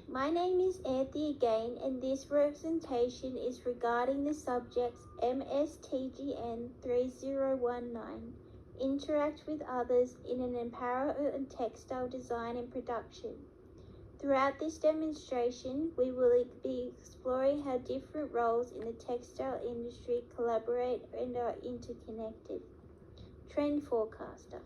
My name is Anthea Gahan, and this presentation is regarding the subjects MSTGN3019 Interact with others in an apparel and textile design and production. Throughout this demonstration, we will be exploring how different roles in the textile industry collaborate and are interconnected. Trend forecaster.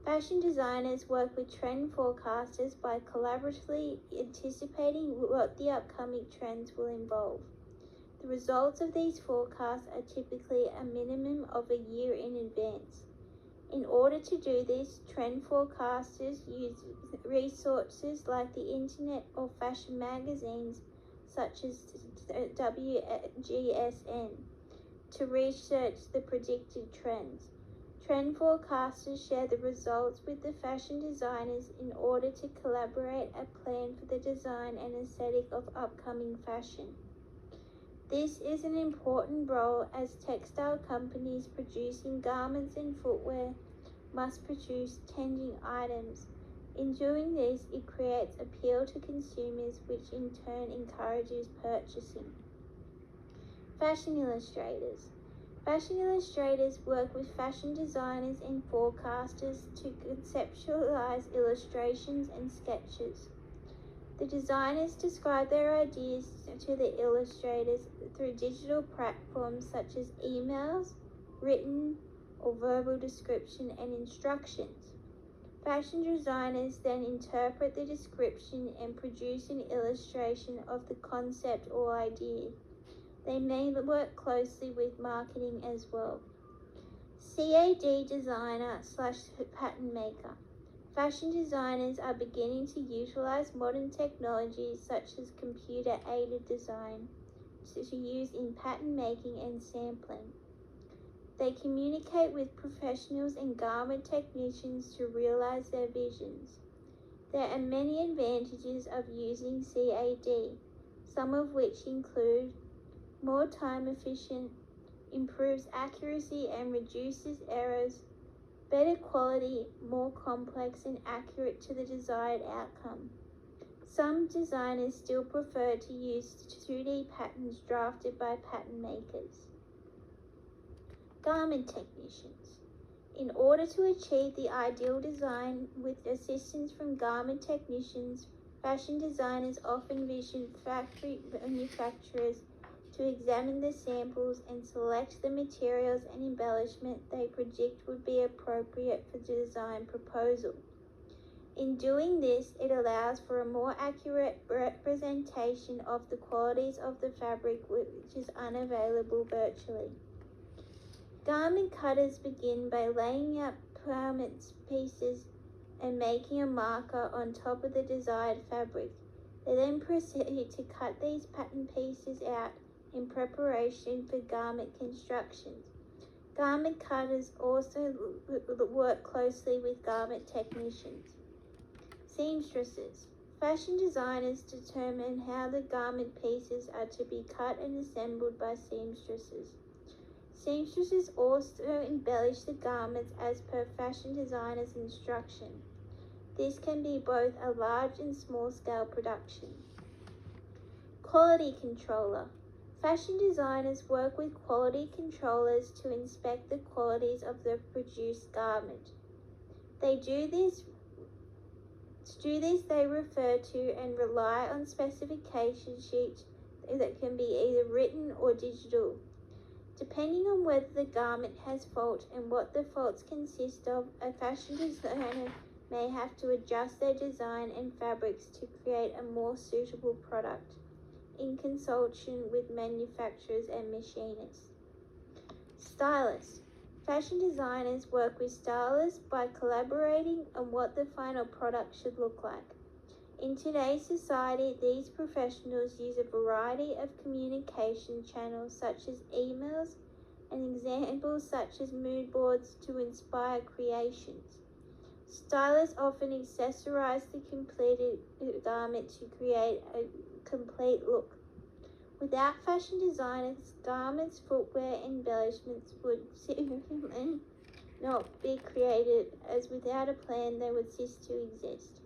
Fashion designers work with trend forecasters by collaboratively anticipating what the upcoming trends will involve. The results of these forecasts are typically a minimum of a year in advance. In order to do this, trend forecasters use resources like the internet or fashion magazines such as WGSN to research the predicted trends. Trend forecasters share the results with the fashion designers in order to collaborate a plan for the design and aesthetic of upcoming fashion. This is an important role as textile companies producing garments and footwear must produce trending items. In doing this, it creates appeal to consumers, which in turn encourages purchasing. Fashion illustrators. Fashion illustrators work with fashion designers and forecasters to conceptualize illustrations and sketches. The designers describe their ideas to the illustrators through digital platforms such as emails, written or verbal description, and instructions. Fashion designers then interpret the description and produce an illustration of the concept or idea. They may work closely with marketing as well. CAD designer / pattern maker. Fashion designers are beginning to utilize modern technologies such as computer-aided design to use in pattern making and sampling. They communicate with professionals and garment technicians to realize their visions. There are many advantages of using CAD, some of which include more time efficient, improves accuracy and reduces errors, better quality, more complex and accurate to the desired outcome. Some designers still prefer to use 2D patterns drafted by pattern makers. Garment technicians. In order to achieve the ideal design with assistance from garment technicians, fashion designers often vision factory manufacturers to examine the samples and select the materials and embellishment they predict would be appropriate for the design proposal. In doing this, it allows for a more accurate representation of the qualities of the fabric, which is unavailable virtually. Garment cutters begin by laying out garment pieces and making a marker on top of the desired fabric. They then proceed to cut these pattern pieces out in preparation for garment construction. Garment cutters also work closely with garment technicians. Seamstresses. Fashion designers determine how the garment pieces are to be cut and assembled by seamstresses. Seamstresses also embellish the garments as per fashion designers' instruction. This can be both a large and small scale production. Quality controller. Fashion designers work with quality controllers to inspect the qualities of the produced garment. They refer to and rely on specification sheets that can be either written or digital. Depending on whether the garment has fault and what the faults consist of, a fashion designer may have to adjust their design and fabrics to create a more suitable product, in consultation with manufacturers and machinists. Stylists. Fashion designers work with stylists by collaborating on what the final product should look like. In today's society, these professionals use a variety of communication channels such as emails and examples such as mood boards to inspire creations. Stylists often accessorize the completed garment to create a complete look. Without fashion designers, garments, footwear, embellishments would simply not be created, as without a plan they would cease to exist.